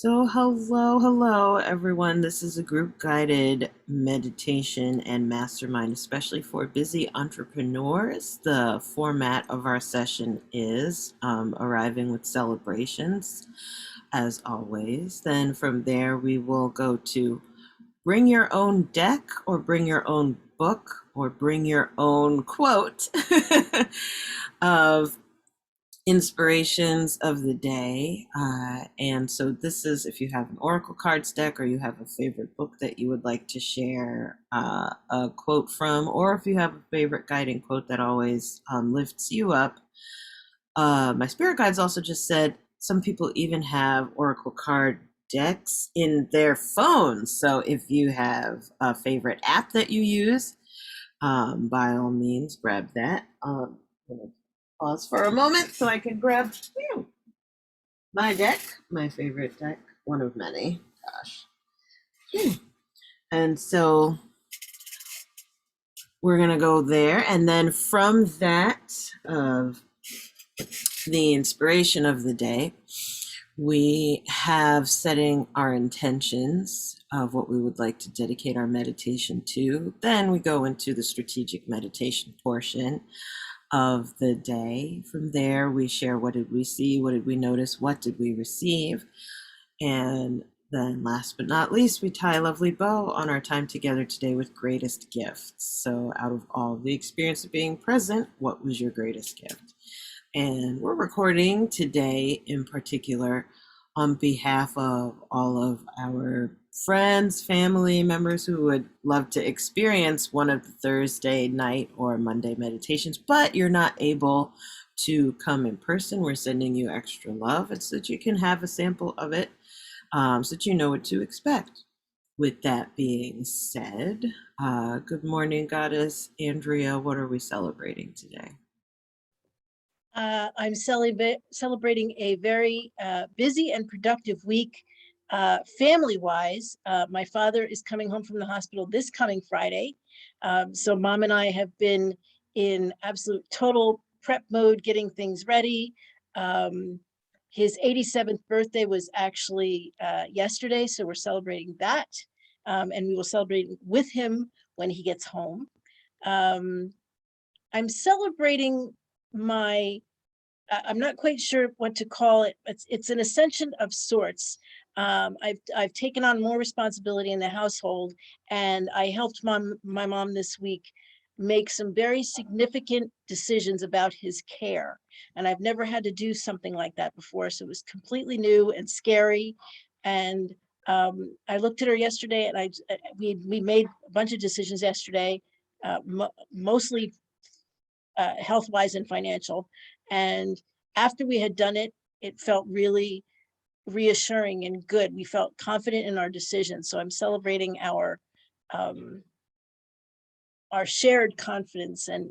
So, hello, everyone. This is a group guided meditation and mastermind, especially for busy entrepreneurs. The format of our session is arriving with celebrations, as always. Then from there, we will go to bring your own deck or bring your own book or bring your own quote of inspirations of the day. And so this is if you have an Oracle cards deck or you have a favorite book that you would like to share a quote from, or if you have a favorite guiding quote that always lifts you up. My spirit guides also just said some people even have Oracle card decks in their phones. So if you have a favorite app that you use, by all means, grab that. Pause for a moment so I can grab my deck, my favorite deck, one of many. Gosh. And so we're going to go there. And then from that, of the inspiration of the day, we have setting our intentions of what we would like to dedicate our meditation to. Then we go into the strategic meditation portion of the day. From there, we share what did we see, what did we notice, what did we receive. And then last but not least, we tie a lovely bow on our time together today with greatest gifts. So out of all the experience of being present, what was your greatest gift? And we're recording today in particular on behalf of all of our friends, family members who would love to experience one of the Thursday night or Monday meditations, but you're not able to come in person. We're sending you extra love so that you can have a sample of it, so that you know what to expect. With that being said, good morning, Goddess Andrea. What are we celebrating today? I'm celebrating a very busy and productive week. Family-wise, my father is coming home from the hospital this coming Friday. So Mom and I have been in absolute total prep mode, getting things ready. His 87th birthday was actually yesterday, so we're celebrating that. And we will celebrate with him when he gets home. I'm celebrating I'm not quite sure what to call it. It's an ascension of sorts. I've taken on more responsibility in the household, and I helped my mom this week make some very significant decisions about his care. And I've never had to do something like that before, so it was completely new and scary. And I looked at her yesterday, and we made a bunch of decisions yesterday, mostly health-wise and financial. And after we had done it, it felt really reassuring and good. We felt confident in our decisions. So I'm celebrating our shared confidence and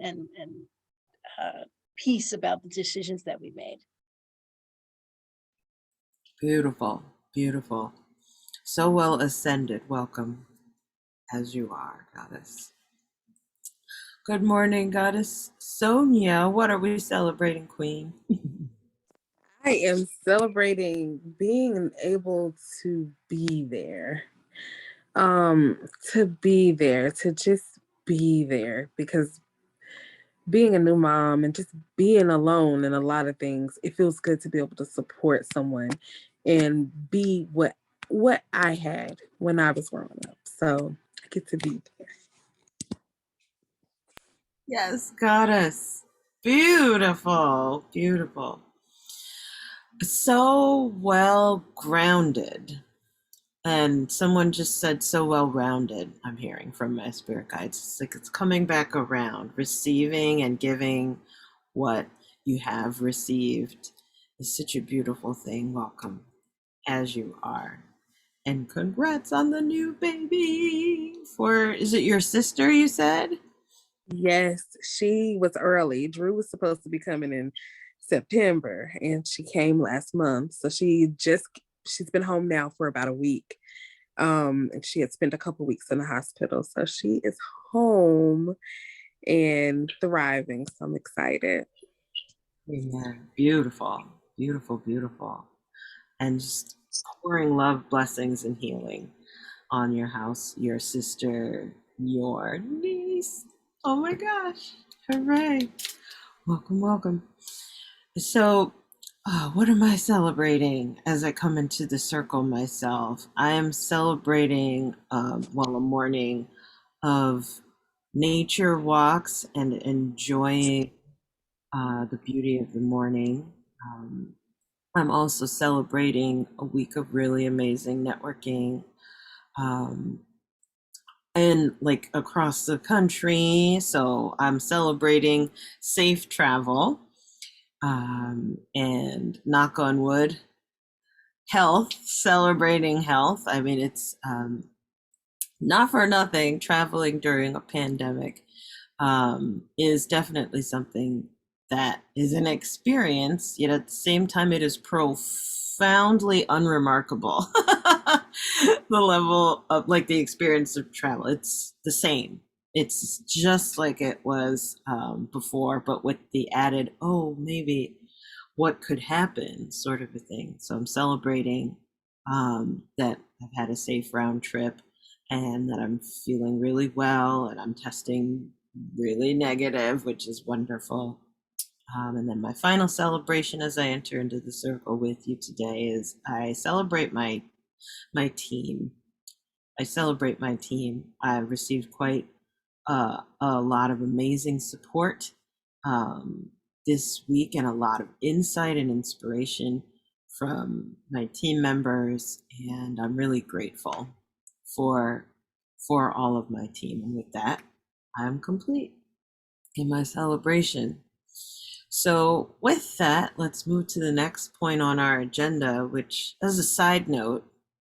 peace about the decisions that we made. Beautiful, beautiful. So well ascended. Welcome as you are, Goddess. Good morning, Goddess Sonia. What are we celebrating, Queen? I am celebrating being able to be there. To just be there, because being a new mom and just being alone in a lot of things, it feels good to be able to support someone and be what I had when I was growing up. So I get to be there. Yes, Goddess. Beautiful, beautiful. So well grounded. And someone just said so well rounded, I'm hearing from my spirit guides. It's like it's coming back around. Receiving and giving what you have received is such a beautiful thing. Welcome as you are. And congrats on the new baby. Is it your sister, you said? Yes, she was early. Drew was supposed to be coming in September, and she came last month. So she's been home now for about a week. And she had spent a couple weeks in the hospital. So she is home and thriving. So I'm excited. Yeah, beautiful, beautiful, beautiful. And just pouring love, blessings, and healing on your house, your sister, your niece. Oh my gosh. Hooray. Welcome, welcome. So, what am I celebrating as I come into the circle myself? I am celebrating, a morning of nature walks and enjoying the beauty of the morning. I'm also celebrating a week of really amazing networking, um, and like across the country. So I'm celebrating safe travel, and knock on wood, health, celebrating health. I mean, it's not for nothing. Traveling during a pandemic is definitely something that is an experience, yet at the same time, it is profoundly unremarkable. The level of like the experience of travel, it's the same. It's just like it was before, but with the added, oh, maybe what could happen sort of a thing. So I'm celebrating that I've had a safe round trip and that I'm feeling really well and I'm testing really negative, which is wonderful. And then my final celebration as I enter into the circle with you today is I celebrate my team. I celebrate my team. I've received quite a lot of amazing support this week and a lot of insight and inspiration from my team members, and I'm really grateful for for all of my team. And with that, I'm complete in my celebration. So, with that, let's move to the next point on our agenda, which, as a side note,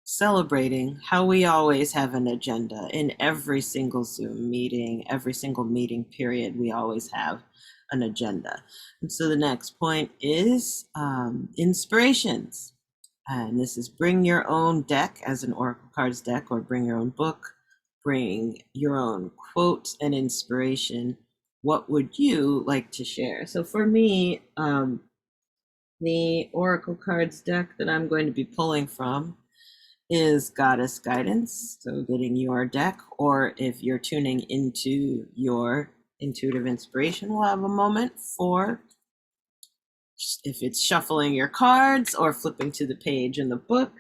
celebrating how we always have an agenda in every single Zoom meeting, every single meeting period, we always have an agenda. And so the next point is inspirations. And this is bring your own deck as an Oracle Cards deck, or bring your own book, bring your own quote and inspiration. What would you like to share? So for me, the Oracle Cards deck that I'm going to be pulling from is Goddess Guidance. So getting your deck, or if you're tuning into your intuitive inspiration, we'll have a moment for if it's shuffling your cards or flipping to the page in the book.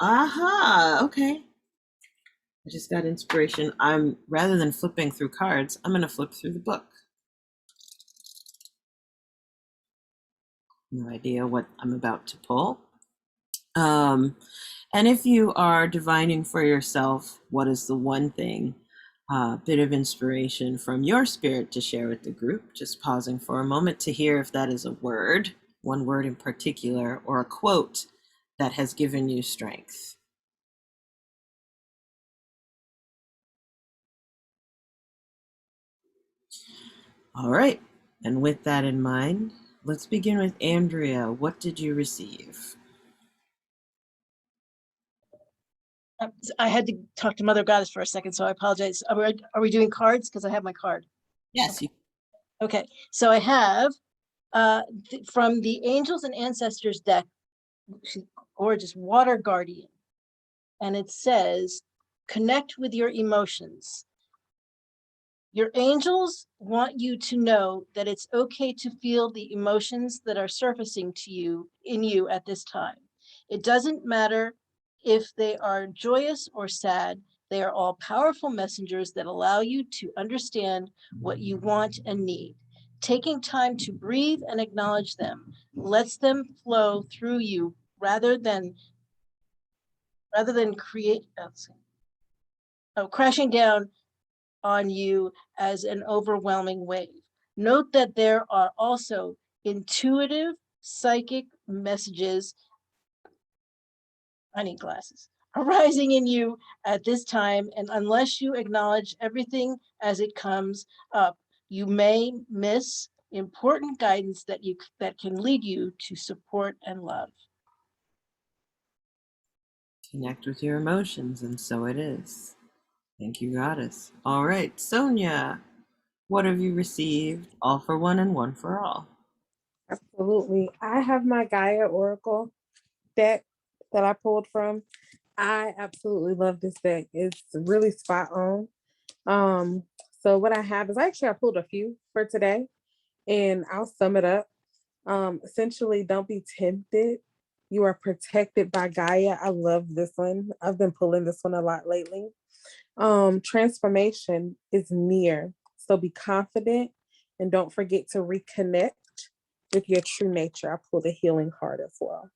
Aha, okay. I just got inspiration. I'm rather than flipping through cards, I'm going to flip through the book. No idea what I'm about to pull. And if you are divining for yourself, what is the one thing, bit of inspiration from your spirit to share with the group? Just pausing for a moment to hear if that is a word, one word in particular, or a quote that has given you strength. All right. And with that in mind, let's begin with Andrea. What did you receive? I had to talk to Mother Goddess for a second, so I apologize. Are we doing cards? Because I have my card. Yes. Okay, so I have from the Angels and Ancestors deck, gorgeous Water Guardian. And it says, connect with your emotions. Your angels want you to know that it's okay to feel the emotions that are surfacing to you in you at this time. It doesn't matter if they are joyous or sad. They are all powerful messengers that allow you to understand what you want and need. Taking time to breathe and acknowledge them lets them flow through you rather than crashing down on you as an overwhelming wave. Note that there are also intuitive psychic messages, I need glasses, arising in you at this time, and unless you acknowledge everything as it comes up, you may miss important guidance that can lead you to support and love. Connect with your emotions, and so it is. Thank you, Goddess. All right, Sonia, what have you received? All for one and one for all. Absolutely. I have my Gaia Oracle deck. that I pulled from. I absolutely love this deck. It's really spot on. Um, so what I have is I pulled a few for today, and I'll sum it up. Essentially, don't be tempted. You are protected by Gaia. I love this one. I've been pulling this one a lot lately. Transformation is near. So be confident and don't forget to reconnect with your true nature. I pulled a healing card as well.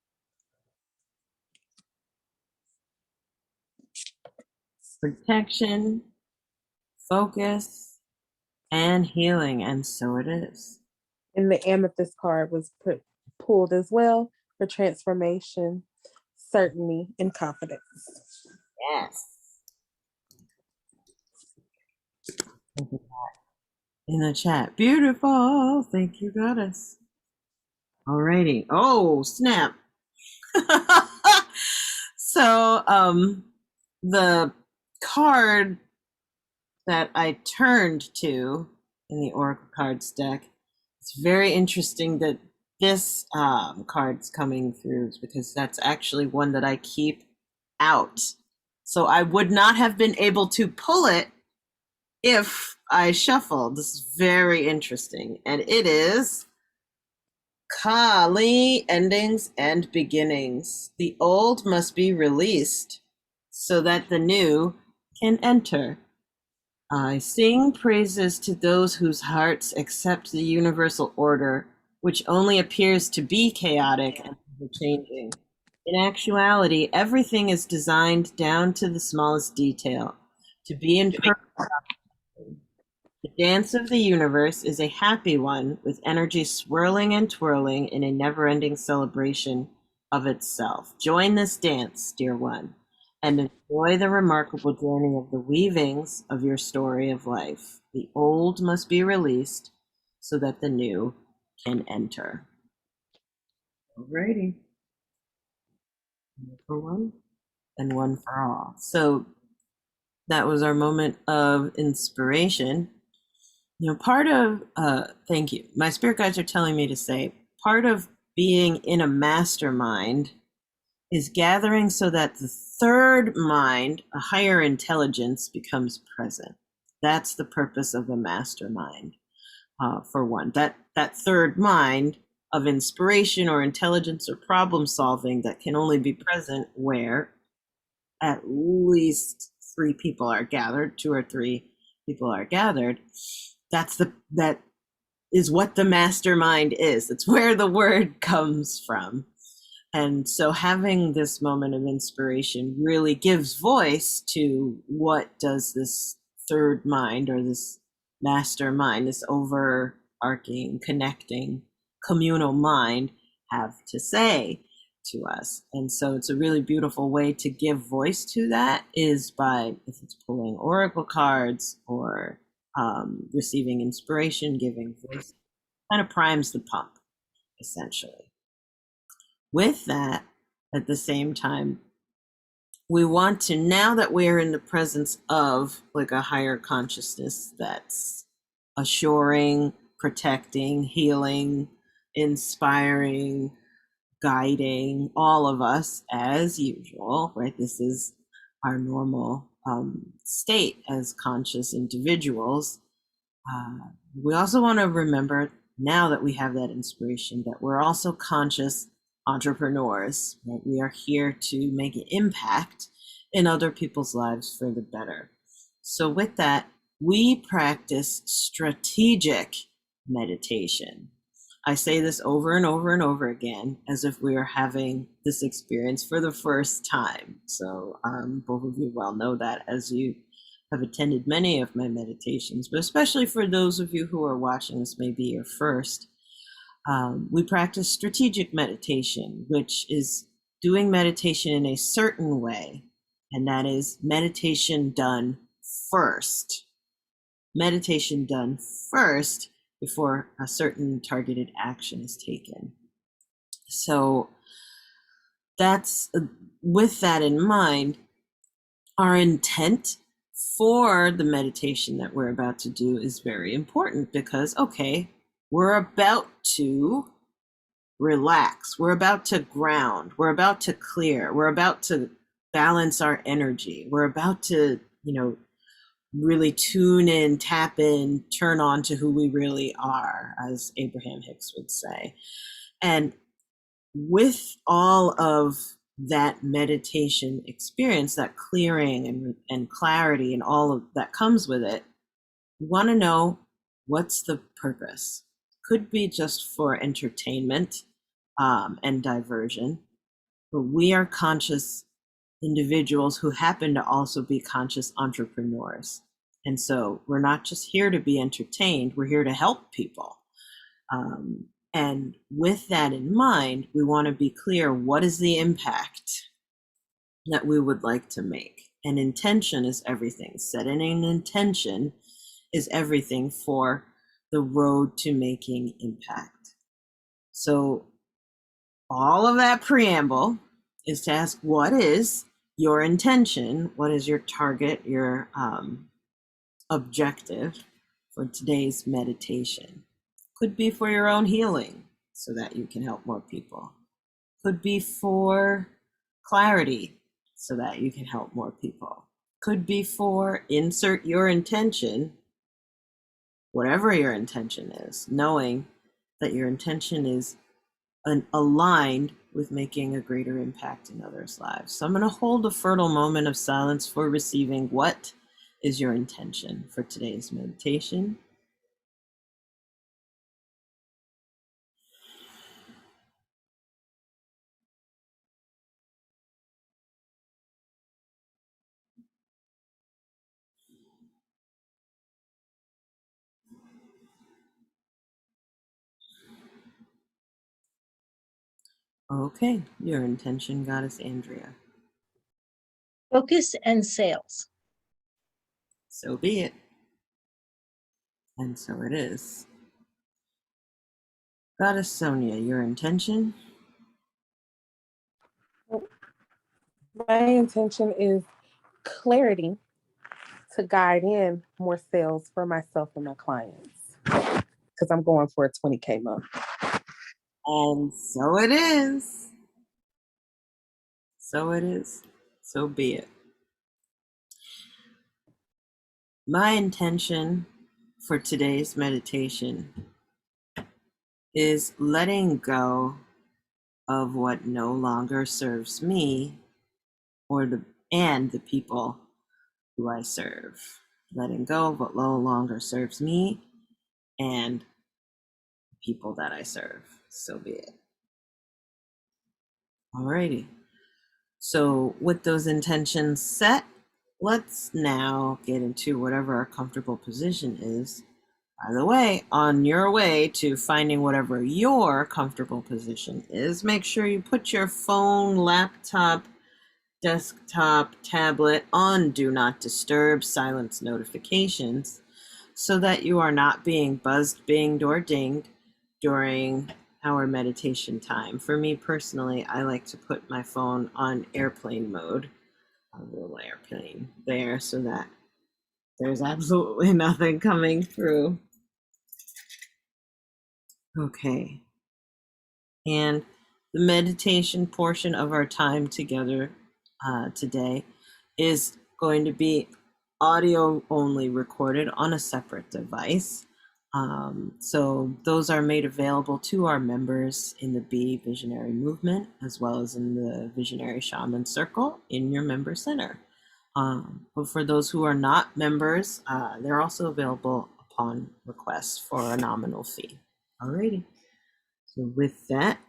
Protection, focus, and healing. And so it is. And the amethyst card was pulled as well for transformation, certainty, and confidence. Yes. Look at that in the chat. Beautiful. Thank you, goddess. Alrighty. Oh, snap. So, the card that I turned to in the Oracle cards deck, it's very interesting that this card's coming through because that's actually one that I keep out. So I would not have been able to pull it if I shuffled. This is very interesting. And it is Kali, endings and beginnings. The old must be released so that the new can enter. I sing praises to those whose hearts accept the universal order, which only appears to be chaotic and changing. In actuality, everything is designed down to the smallest detail to be in perfect. The dance of the universe is a happy one, with energy swirling and twirling in a never-ending celebration of itself. Join this dance, dear one, and enjoy the remarkable journey of the weavings of your story of life. The old must be released so that the new can enter. Alrighty. One for one and one for all. So that was our moment of inspiration. You know, part of, thank you. My spirit guides are telling me to say, part of being in a mastermind is gathering so that the third mind, a higher intelligence, becomes present. That's the purpose of a mastermind, for one. That third mind of inspiration or intelligence or problem solving that can only be present where at least 3 people are gathered, 2 or 3 people are gathered. That is what the mastermind is. It's where the word comes from. And so having this moment of inspiration really gives voice to what does this third mind or this mastermind, this overarching, connecting, communal mind have to say to us. And so it's a really beautiful way to give voice to that is by, if it's pulling oracle cards or receiving inspiration, giving voice, kind of primes the pump, essentially. With that, at the same time, we want to, now that we're in the presence of like a higher consciousness that's assuring, protecting, healing, inspiring, guiding all of us as usual, right? This is our normal state as conscious individuals. We also want to remember, now that we have that inspiration, that we're also conscious entrepreneurs, right? We are here to make an impact in other people's lives for the better. So with that, we practice strategic meditation. I say this over and over and over again, as if we are having this experience for the first time. So both of you well know that as you have attended many of my meditations, but especially for those of you who are watching, this may be your first. We practice strategic meditation, which is doing meditation in a certain way, and that is meditation done first. Meditation done first before a certain targeted action is taken. So that's, with that in mind, our intent for the meditation that we're about to do is very important because, okay, we're about to relax. We're about to ground. We're about to clear. We're about to balance our energy. We're about to, really tune in, tap in, turn on to who we really are, as Abraham Hicks would say. And with all of that meditation experience, that clearing and clarity and all of that comes with it, we want to know, what's the purpose? Could be just for entertainment and diversion, but we are conscious individuals who happen to also be conscious entrepreneurs. And so we're not just here to be entertained, we're here to help people. And with that in mind, we want to be clear, what is the impact that we would like to make? And intention is everything. Setting an intention is everything for the road to making impact. So all of that preamble is to ask, what is your intention? What is your target, your objective for today's meditation? Could be for your own healing so that you can help more people. Could be for clarity so that you can help more people. Could be for insert your intention, whatever your intention is, knowing that your intention is aligned with making a greater impact in others' lives. So I'm going to hold a fertile moment of silence for receiving what is your intention for today's meditation. Okay, your intention, Goddess Andrea. Focus and sales. So be it. And so it is. Goddess Sonia, your intention? My intention is clarity to guide in more sales for myself and my clients, because I'm going for a 20K month. And so it is. So it is. So be it. My intention for today's meditation is letting go of what no longer serves me and the people who I serve. Letting go of what no longer serves me and the people that I serve. So be it. Alrighty. So with those intentions set, let's now get into whatever our comfortable position is. By the way, on your way to finding whatever your comfortable position is, make sure you put your phone, laptop, desktop, tablet on Do Not Disturb, silence notifications, so that you are not being buzzed, binged, or dinged during our meditation time. For me personally, I like to put my phone on airplane mode, a little airplane there, so that there's absolutely nothing coming through. Okay. And the meditation portion of our time together today is going to be audio only, recorded on a separate device. So those are made available to our members in the Be Visionary Movement, as well as in the Visionary Shaman Circle in your member center. But for those who are not members, they're also available upon request for a nominal fee. Alrighty. So with that,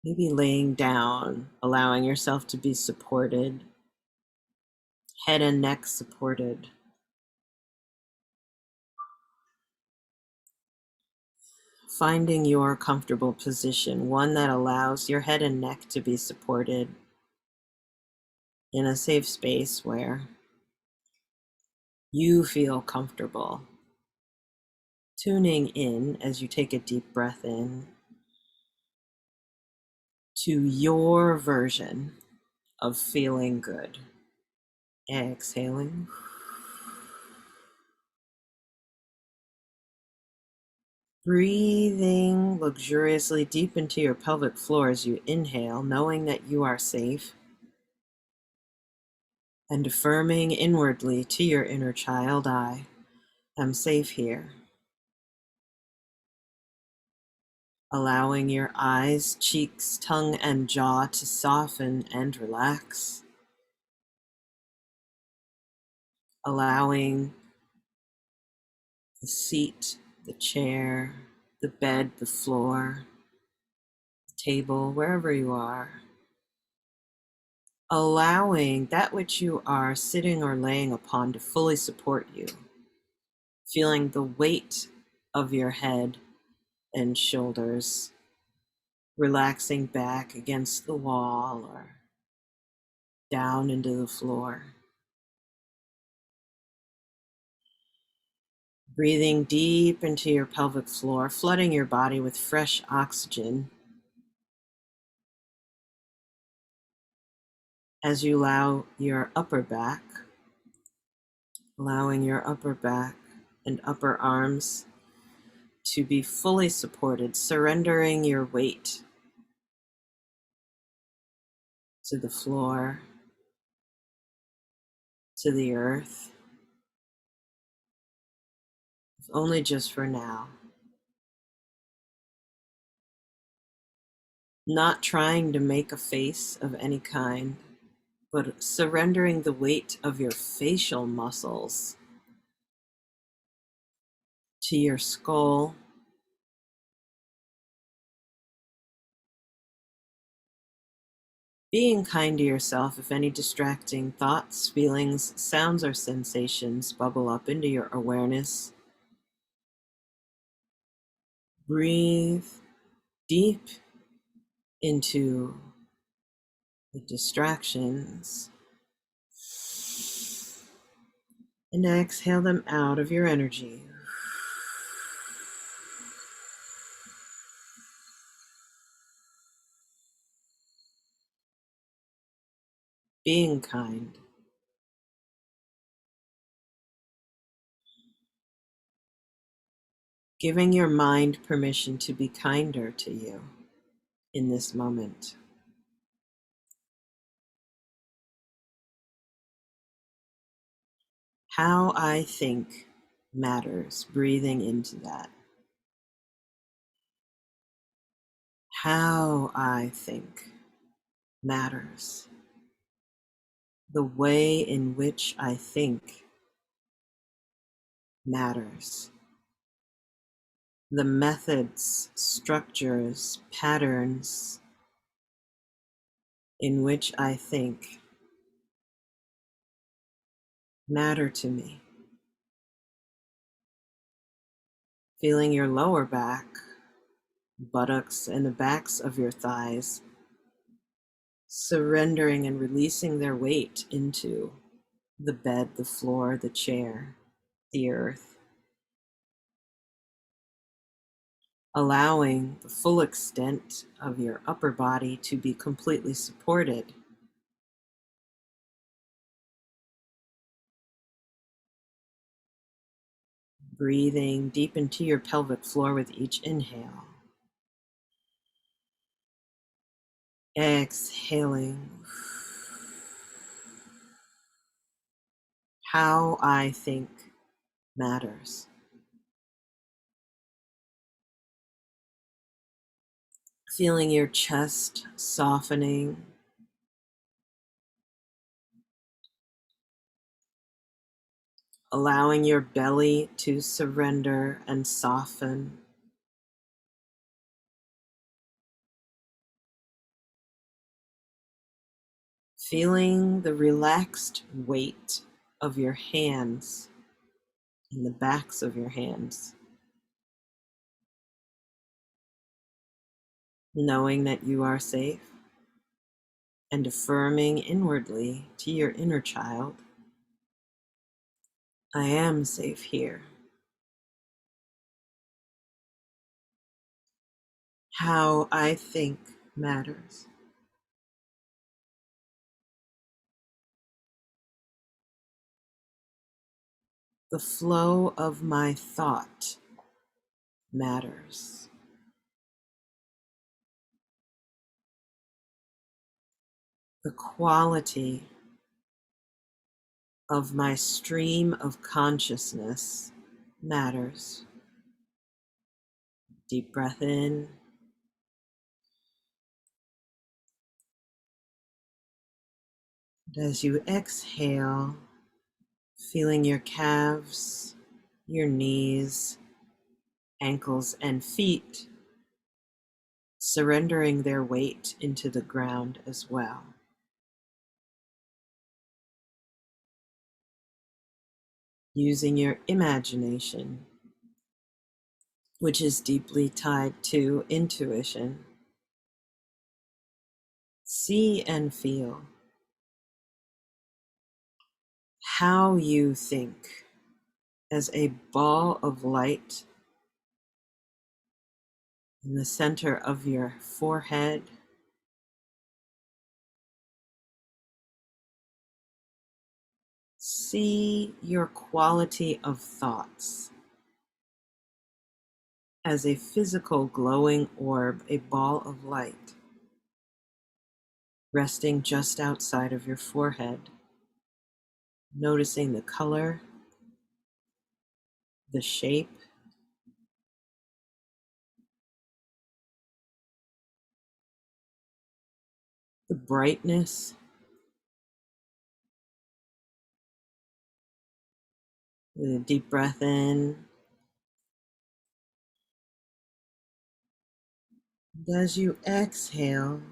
maybe laying down, allowing yourself to be supported, head and neck supported. Finding your comfortable position, one that allows your head and neck to be supported in a safe space where you feel comfortable. Tuning in as you take a deep breath in to your version of feeling good. Exhaling. Breathing luxuriously deep into your pelvic floor as you inhale, knowing that you are safe, and affirming inwardly to your inner child, I am safe here. Allowing your eyes, cheeks, tongue, and jaw to soften and relax. Allowing the seat, the chair, the bed, the floor, the table, wherever you are. Allowing that which you are sitting or laying upon to fully support you. Feeling the weight of your head and shoulders relaxing back against the wall or down into the floor. Breathing deep into your pelvic floor, flooding your body with fresh oxygen as you allow your upper back, allowing your upper back and upper arms to be fully supported, surrendering your weight to the floor, to the earth, if only just for now. Not trying to make a face of any kind, but surrendering the weight of your facial muscles to your skull, being kind to yourself if any distracting thoughts, feelings, sounds, or sensations bubble up into your awareness. Breathe deep into the distractions and exhale them out of your energy. Being kind. Giving your mind permission to be kinder to you in this moment. How I think matters, breathing into that. How I think matters. The way in which I think matters. The methods, structures, patterns in which I think matter to me. Feeling your lower back, buttocks, and the backs of your thighs surrendering and releasing their weight into the bed, the floor, the chair, the earth. Allowing the full extent of your upper body to be completely supported. Breathing deep into your pelvic floor with each inhale. Exhaling. How I think matters. Feeling your chest softening. Allowing your belly to surrender and soften. Feeling the relaxed weight of your hands and the backs of your hands. Knowing that you are safe and affirming inwardly to your inner child, I am safe here. How I think matters. The flow of my thought matters. The quality of my stream of consciousness matters. Deep breath in. And as you exhale, feeling your calves, your knees, ankles, and feet surrendering their weight into the ground as well. Using your imagination, which is deeply tied to intuition, see and feel how you think as a ball of light in the center of your forehead. See your quality of thoughts as a physical glowing orb, a ball of light, resting just outside of your forehead, noticing the color, the shape, the brightness, with a deep breath in. And as you exhale,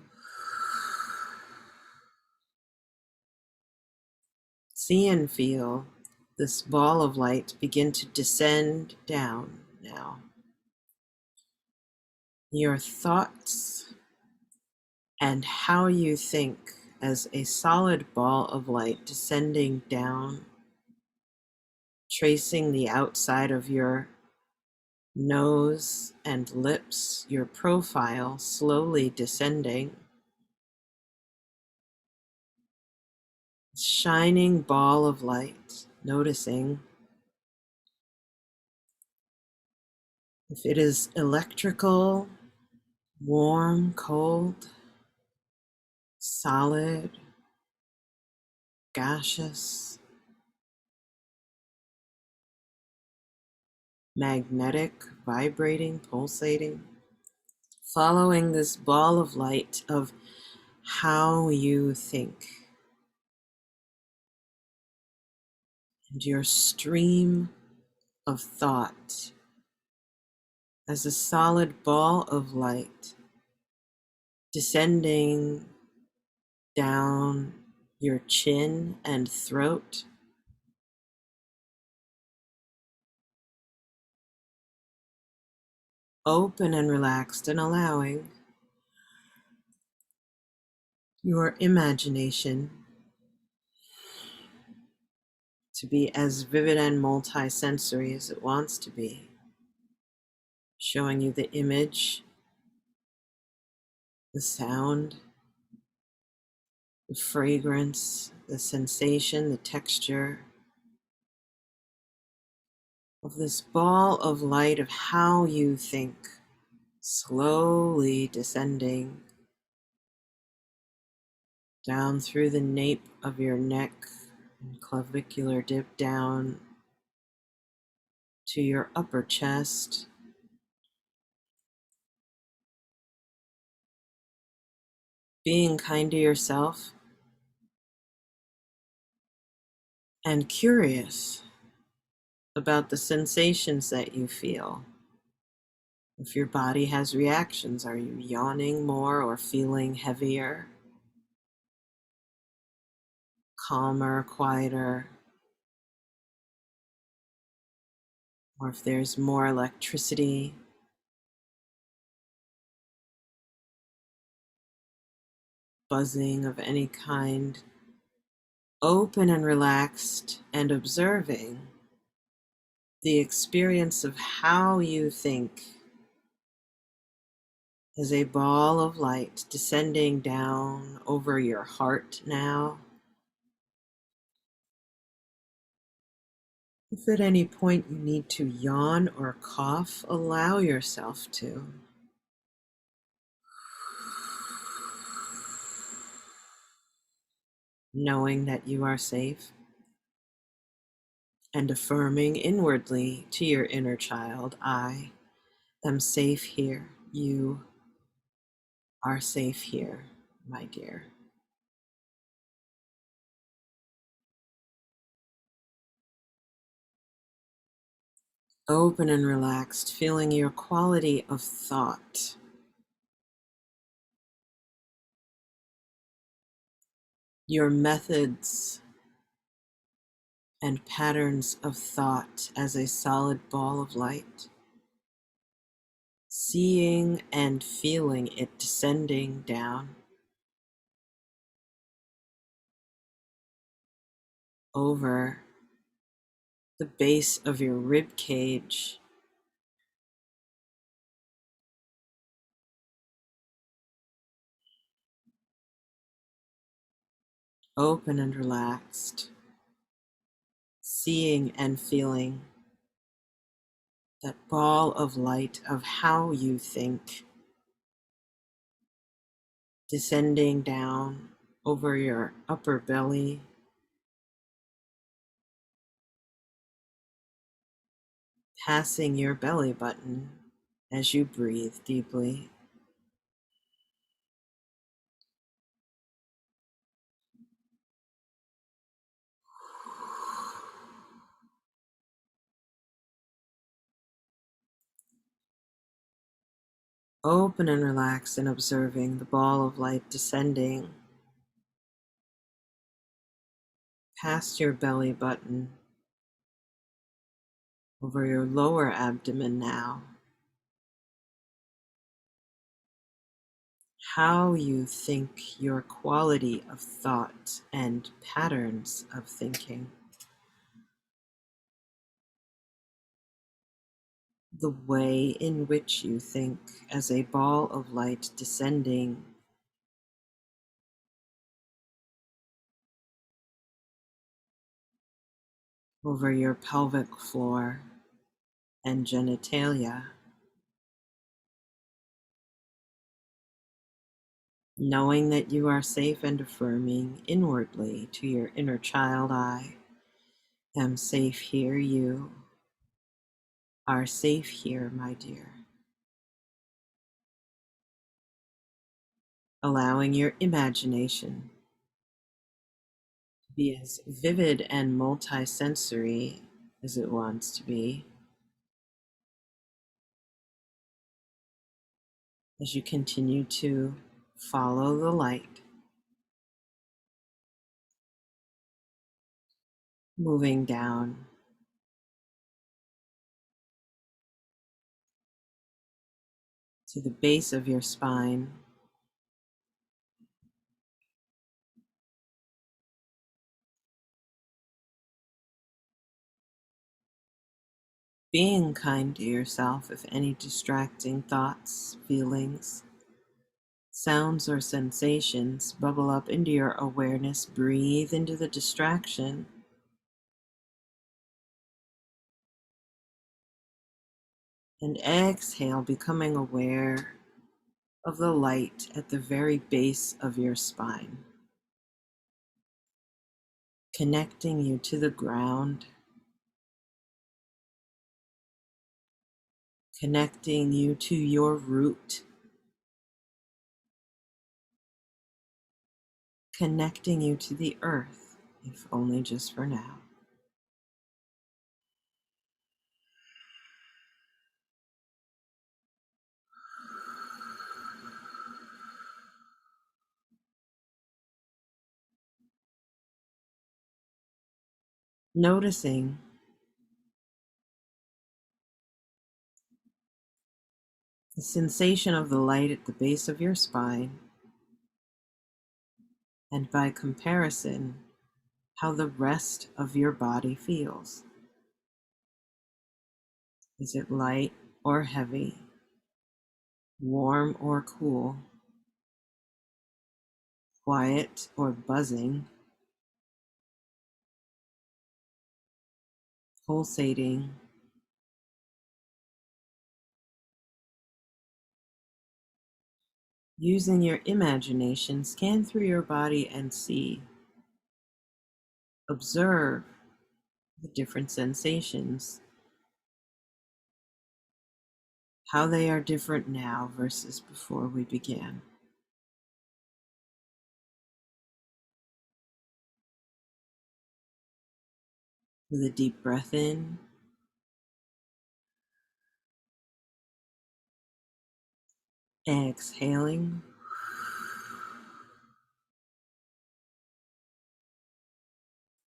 see and feel this ball of light begin to descend down now. Your thoughts and how you think as a solid ball of light descending down, tracing the outside of your nose and lips, your profile slowly descending. Shining ball of light, noticing if it is electrical, warm, cold, solid, gaseous, magnetic, vibrating, pulsating, following this ball of light of how you think and your stream of thought as a solid ball of light descending down your chin and throat, open and relaxed, and allowing your imagination to be as vivid and multi-sensory as it wants to be, showing you the image, the sound, the fragrance, the sensation, the texture of this ball of light of how you think, slowly descending down through the nape of your neck and clavicular dip down to your upper chest, being kind to yourself and curious about the sensations that you feel. If your body has reactions, are you yawning more or feeling heavier, calmer, quieter? Or if there's more electricity, buzzing of any kind, open and relaxed and observing the experience of how you think as a ball of light descending down over your heart now, If at any point you need to yawn or cough, allow yourself to. Knowing that you are safe and affirming inwardly to your inner child, I am safe here. You are safe here, my dear. Open and relaxed, feeling your quality of thought. Your methods and patterns of thought as a solid ball of light. Seeing and feeling it descending down over the base of your rib cage, open and relaxed, seeing and feeling that ball of light of how you think descending down over your upper belly, passing your belly button as you breathe deeply. Open and relaxed and observing the ball of light descending past your belly button over your lower abdomen now. How you think, your quality of thought and patterns of thinking. The way in which you think as a ball of light descending over your pelvic floor and genitalia, knowing that you are safe and affirming inwardly to your inner child, I am safe here, you are safe here, my dear. Allowing your imagination to be as vivid and multisensory as it wants to be, as you continue to follow the light, moving down to the base of your spine, being kind to yourself if any distracting thoughts, feelings, sounds, or sensations bubble up into your awareness. Breathe into the distraction and exhale, becoming aware of the light at the very base of your spine, connecting you to the ground, connecting you to your root, connecting you to the earth, if only just for now. Noticing the sensation of the light at the base of your spine, and by comparison, how the rest of your body feels. Is it light or heavy, warm or cool, quiet or buzzing, pulsating. Using your imagination, scan through your body and see. Observe the different sensations, how they are different now versus before we began. With a deep breath in, exhaling,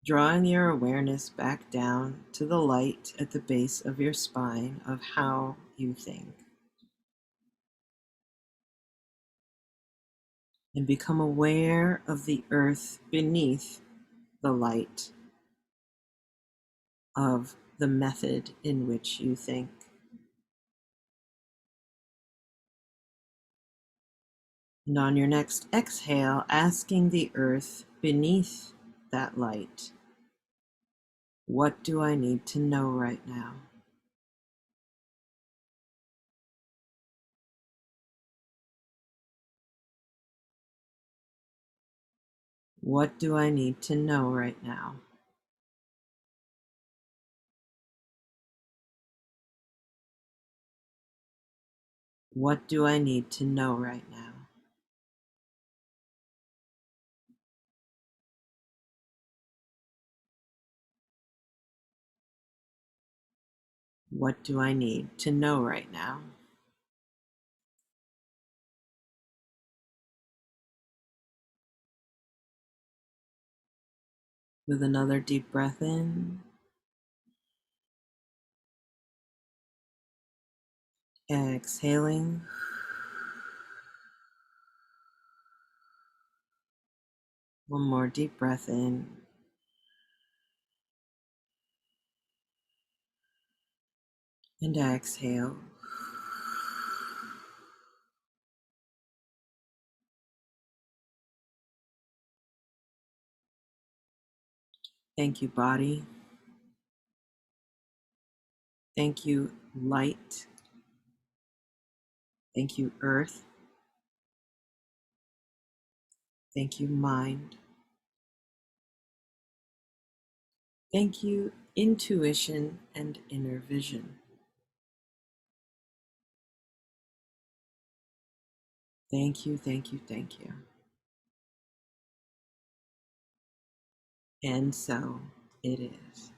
drawing your awareness back down to the light at the base of your spine of how you think. And become aware of the earth beneath the light of the method in which you think. And on your next exhale, asking the earth beneath that light, what do I need to know right now? What do I need to know right now? What do I need to know right now? What do I need to know right now? With another deep breath in, exhaling. One more deep breath in. And exhale. Thank you, body. Thank you, light. Thank you, earth. Thank you, mind. Thank you, intuition and inner vision. Thank you, thank you, thank you. And so it is.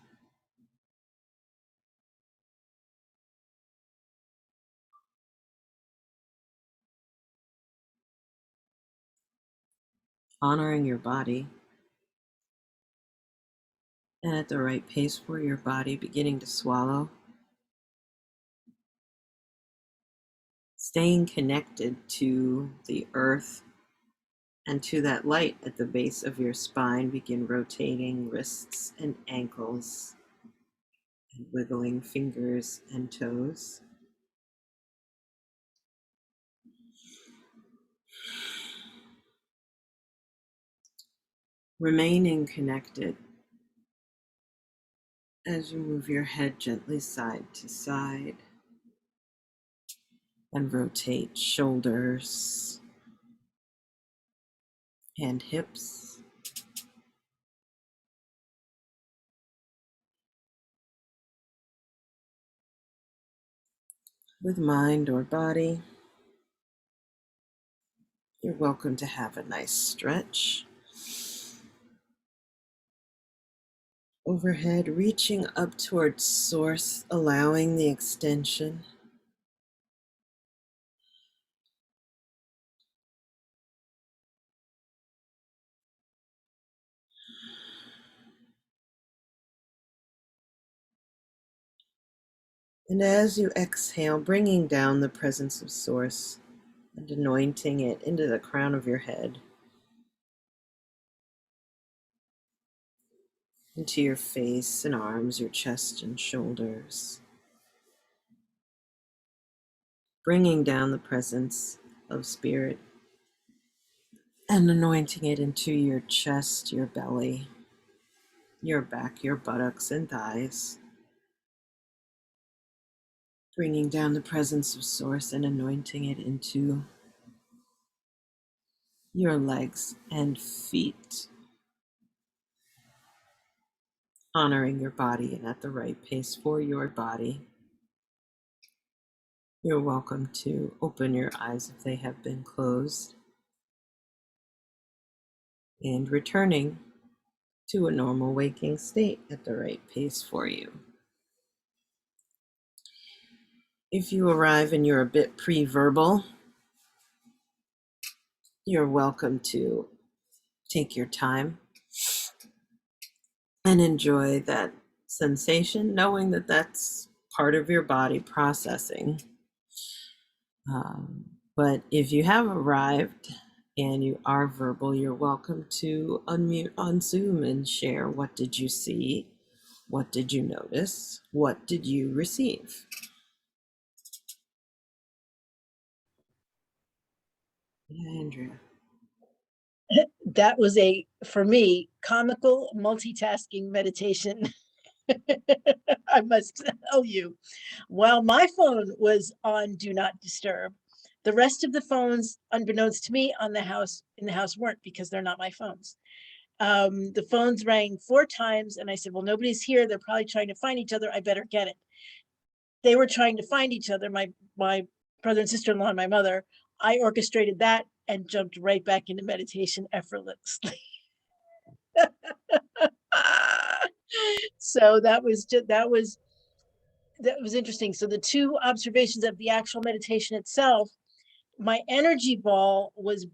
Honoring your body, and at the right pace for your body, beginning to swallow. Staying connected to the earth and to that light at the base of your spine. Begin rotating wrists and ankles and wiggling fingers and toes. Remaining connected as you move your head gently side to side and rotate shoulders and hips. With mind or body, you're welcome to have a nice stretch. Overhead, reaching up towards source, allowing the extension. And as you exhale, bringing down the presence of source and anointing it into the crown of your head, into your face and arms, your chest and shoulders. Bringing down the presence of spirit and anointing it into your chest, your belly, your back, your buttocks and thighs. Bringing down the presence of Source and anointing it into your legs and feet, honoring your body and at the right pace for your body. You're welcome to open your eyes if they have been closed, and returning to a normal waking state at the right pace for you. If you arrive and you're a bit pre-verbal, you're welcome to take your time and enjoy that sensation, knowing that that's part of your body processing. But if you have arrived and you are verbal, you're welcome to unmute on Zoom and share, what did you see? What did you notice? What did you receive? Yeah, Andrea. That was for me, comical multitasking meditation. I must tell you, while my phone was on do not disturb, the rest of the phones, unbeknownst to me, in the house weren't, because they're not my phones. The phones rang 4 times, and I said, well, nobody's here. They're probably trying to find each other. I better get it. They were trying to find each other, my brother and sister-in-law and my mother. I orchestrated that and jumped right back into meditation effortlessly. So that was interesting. So the 2 observations of the actual meditation itself, my energy ball was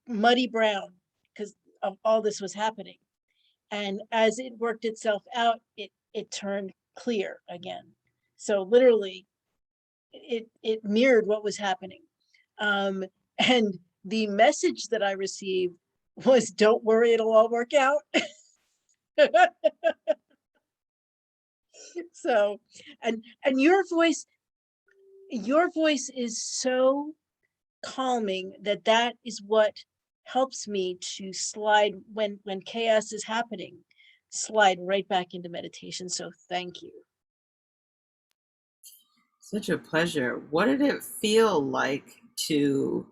muddy brown because of all this was happening. And as it worked itself out, it turned clear again. So literally it mirrored what was happening. And the message that I received was, don't worry, it'll all work out. So, and your voice is so calming that is what helps me to slide when chaos is happening, slide right back into meditation. So thank you. Such a pleasure. What did it feel like to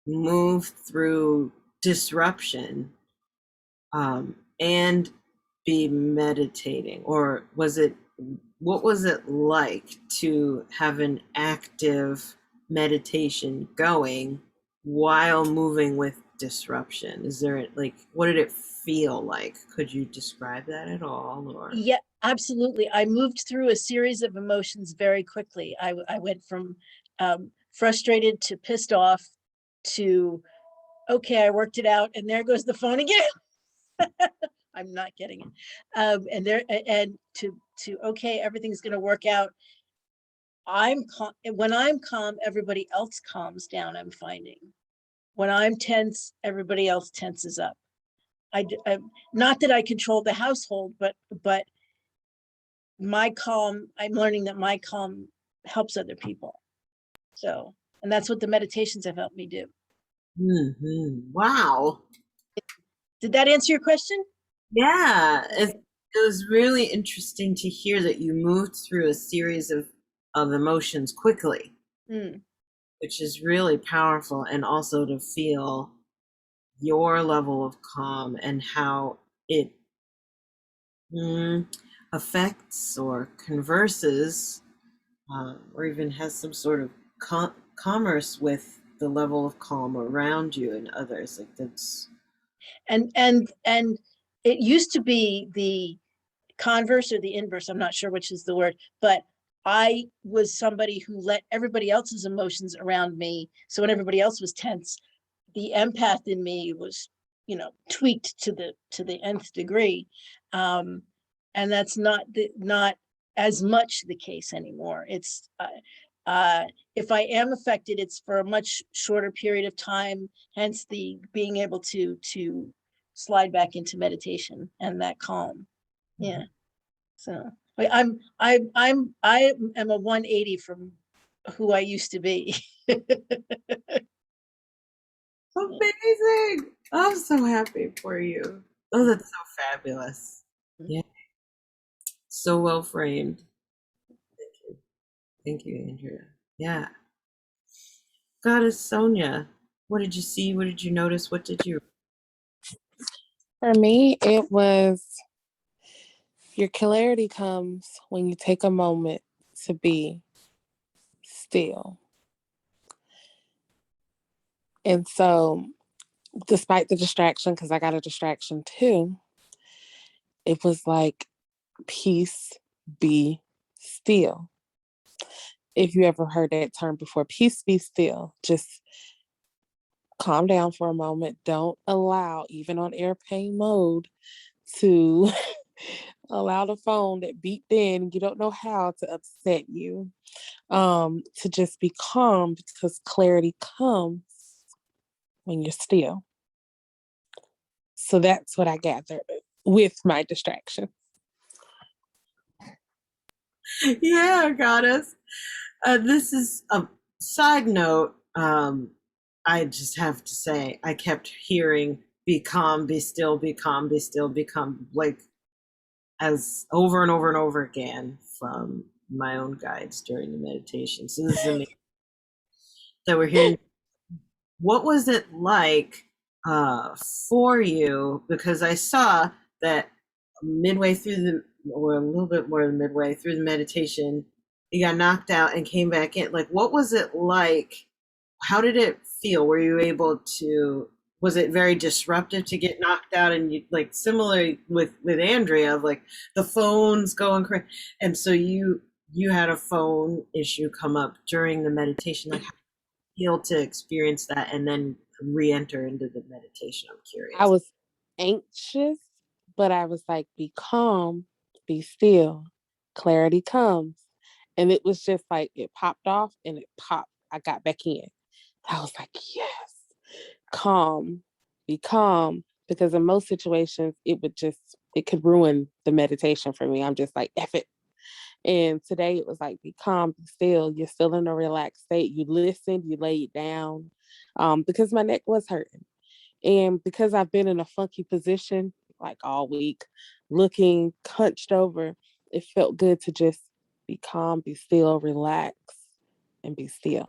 move through disruption and be meditating? Or what was it like to have an active meditation going while moving with disruption? Is there, like, what did it feel like? Could you describe that at all? Or Yeah, absolutely. I moved through a series of emotions very quickly. I went from frustrated to pissed off to, okay, I worked it out, and there goes the phone again. I'm not getting it. And to okay, everything's going to work out. I'm calm. When I'm calm, everybody else calms down. I'm finding when I'm tense, everybody else tenses up. I not that I control the household, but my calm, I'm learning that my calm helps other people. So, and that's what the meditations have helped me do. Wow. Did that answer your question? Yeah, it was really interesting to hear that you moved through a series of emotions quickly, which is really powerful, and also to feel your level of calm and how it affects or converses, or even has some sort of commerce with the level of calm around you and others. Like, that's And it used to be the converse or the inverse. I'm not sure which is the word, but I was somebody who let everybody else's emotions around me. So when everybody else was tense, the empath in me was, tweaked to the nth degree. And that's not as much the case anymore. It's if I am affected, it's for a much shorter period of time, hence the being able to slide back into meditation and that calm. Yeah. So I am a 180 from who I used to be. amazing. I'm so happy for you. Oh, that's so fabulous. Yeah. So well framed. Thank you. Thank you, Andrea. Yeah. Goddess Sonia, what did you see? What did you notice? What did you? For me, it was your clarity comes when you take a moment to be still. And so, despite the distraction, because I got a distraction too, it was like, peace, be still. If you ever heard that term before, peace, be still. Just calm down for a moment. Don't allow, even on airplane mode, to allow the phone that beeped in, you don't know how, to upset you. To just be calm, because clarity comes when you're still. So that's what I gathered with my distraction. Yeah, Goddess. This is a side note. I just have to say, I kept hearing "be calm, be still, be calm, be still, be calm," like as over and over and over again from my own guides during the meditation. So this is amazing that we're hearing. What was it like for you? Because I saw that midway through or a little bit more than midway through the meditation, you got knocked out and came back in. Like, what was it like? How did it feel? Were you able to? Was it very disruptive to get knocked out? And you, like, similar with Andrea, of like the phones going crazy, and so you had a phone issue come up during the meditation. Like, feel to experience that and then re-enter into the meditation? I'm I curious. was anxious, but I was like, be calm, be still, clarity comes. And it was just like, it popped off and it popped. I got back in. I was like, yes, calm, be calm. Because in most situations, it could ruin the meditation for me. I'm just like, F it. And today it was like, be calm, be still. You're still in a relaxed state. You listened, you laid down, because my neck was hurting. And because I've been in a funky position like all week, looking hunched over, it felt good to just be calm, be still, relax, and be still.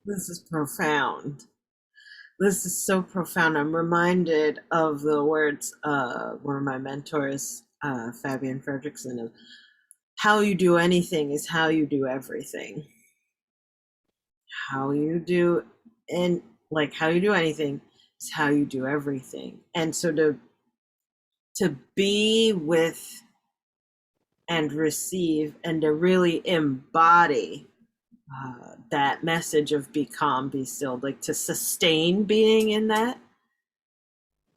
This is profound. This is so profound. I'm reminded of the words one of my mentors, Fabian Fredrickson, of how you do anything is how you do everything. How you do and like how you do anything is how you do everything. And so to be with and receive and to really embody that message of be calm, be still, like to sustain being in that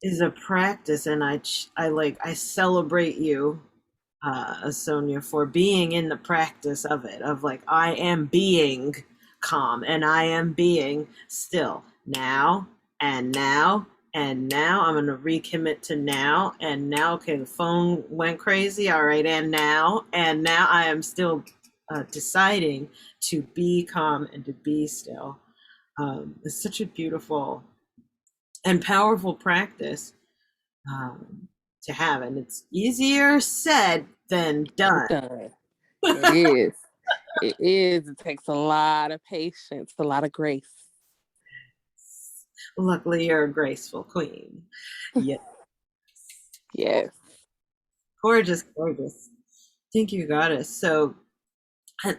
is a practice. And I celebrate you, Sonia, for being in the practice of it, of like, I am being calm and I am being still now and now and now. I'm going to recommit to now and now. Okay, the phone went crazy. All right, and now I am still deciding to be calm and to be still. It's such a beautiful and powerful practice to have, and it's easier said than done. Done. It is. It is. It takes a lot of patience, a lot of grace. Luckily, you're a graceful queen. Yes. Yes. Gorgeous, gorgeous. Thank you, Goddess. So,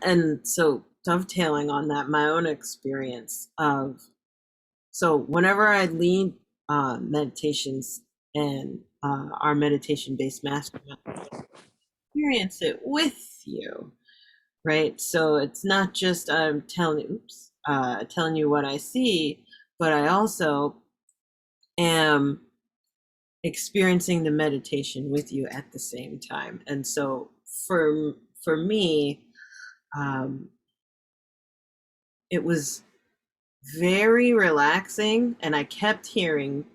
and so dovetailing on that, my own experience of, so whenever I lead meditations and our meditation-based mastermind, experience it with you, right? So it's not just I'm telling you what I see, but I also am experiencing the meditation with you at the same time. And so for me, um, it was very relaxing, and I kept hearing,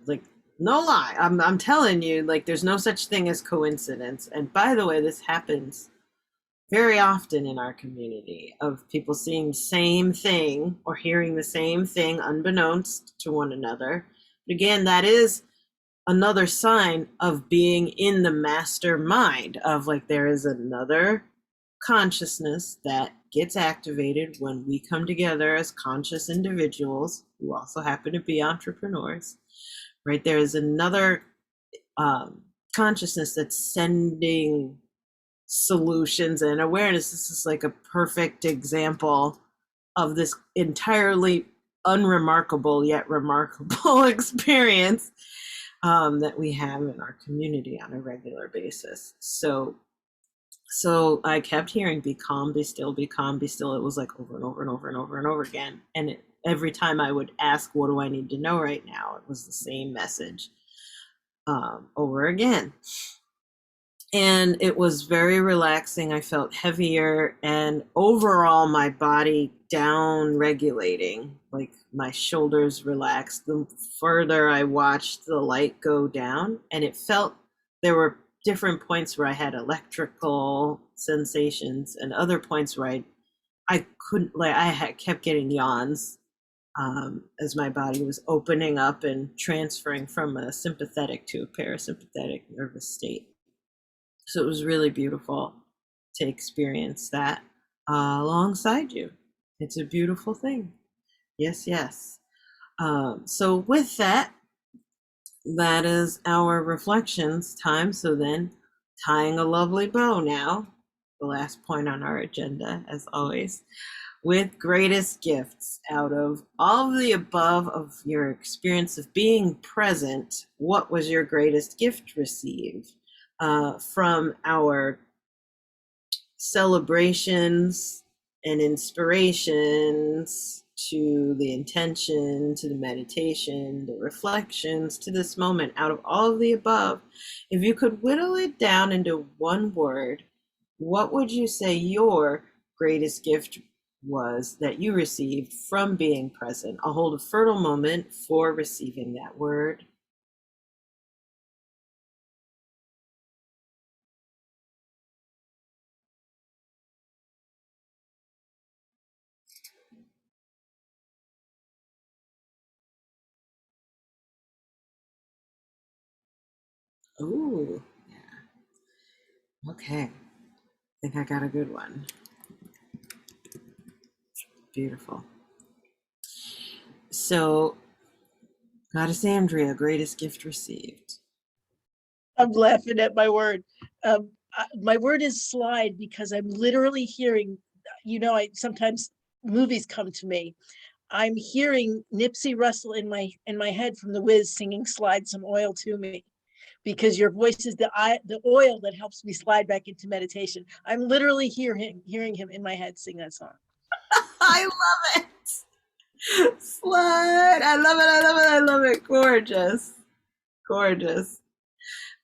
like, no lie, I'm telling you, like, there's no such thing as coincidence. And by the way, this happens very often in our community, of people seeing the same thing or hearing the same thing unbeknownst to one another. But again, that is another sign of being in the mastermind, of like there is another consciousness that gets activated when we come together as conscious individuals who also happen to be entrepreneurs, right? There is another consciousness that's sending solutions and awareness. This is like a perfect example of this entirely unremarkable yet remarkable experience that we have in our community on a regular basis. So I kept hearing, be calm, be still, be calm, be still. It was like over and over and over and over and over again. And every time I would ask, what do I need to know right now? It was the same message over again. And it was very relaxing. I felt heavier, and overall my body down regulating, like my shoulders relaxed. The further I watched the light go down, and it felt, there were different points where I had electrical sensations and other points where I couldn't, like I kept getting yawns as my body was opening up and transferring from a sympathetic to a parasympathetic nervous state. So it was really beautiful to experience that alongside you. It's a beautiful thing. Yes, yes. So with that, that is our reflections time. So then, tying a lovely bow now, the last point on our agenda, as always, with greatest gifts. Out of all of the above of your experience of being present, what was your greatest gift received? From our celebrations and inspirations, to the intention, to the meditation, the reflections, to this moment, out of all of the above, if you could whittle it down into one word, what would you say your greatest gift was that you received from being present? I'll hold a fertile moment for receiving that word. Ooh, yeah. Okay. I think I got a good one. Beautiful. So, Goddess Andrea, greatest gift received. I'm laughing at my word. My word is slide, because I'm literally hearing, I sometimes movies come to me. I'm hearing Nipsey Russell in my head from The Wiz singing "Slide Some Oil to Me," because your voice is the oil that helps me slide back into meditation. I'm literally hearing him in my head sing that song. I love it. Slide. I love it. I love it. I love it. Gorgeous. Gorgeous.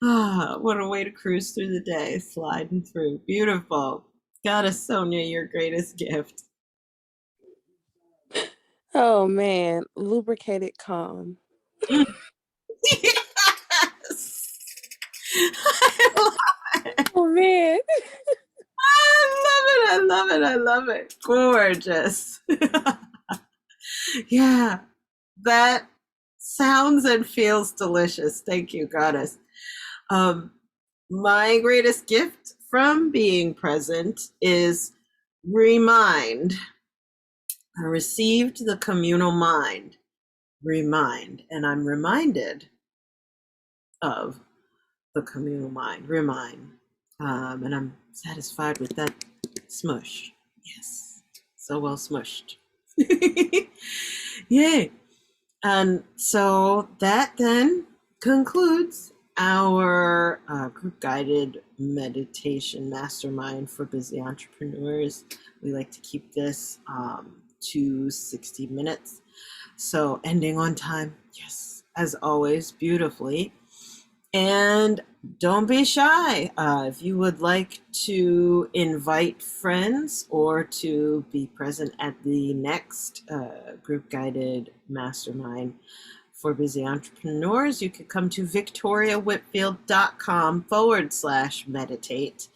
Ah, what a way to cruise through the day, sliding through. Beautiful. Goddess Sonia, your greatest gift. Oh man, lubricated calm. Yes. I love it. Oh man. I love it. I love it. I love it. Gorgeous. Yeah, that sounds and feels delicious. Thank you, Goddess. My greatest gift from being present is remind. I received the communal mind, remind, and I'm reminded of the communal mind, remind. And I'm satisfied with that smush. Yes, so well smushed. Yay. And so that then concludes our group guided meditation mastermind for busy entrepreneurs. We like to keep this to 60 minutes. So ending on time, yes, as always, beautifully. And don't be shy. If you would like to invite friends or to be present at the next group guided mastermind for busy entrepreneurs, you could come to victoriawhitfield.com/meditate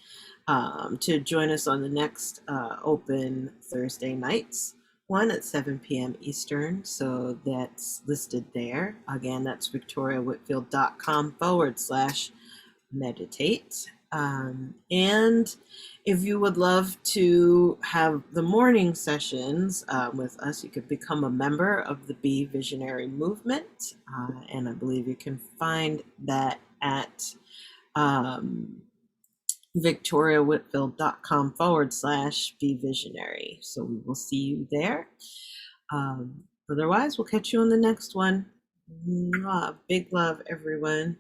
to join us on the next open Thursday nights, one at 7 p.m. Eastern, so that's listed there. Again, that's victoriawhitfield.com/meditate. And if you would love to have the morning sessions with us, you could become a member of the Be Visionary movement. And I believe you can find that at victoriawhitfield.com/be visionary. So we will see you there. Otherwise, we'll catch you on the next one. Big love, everyone.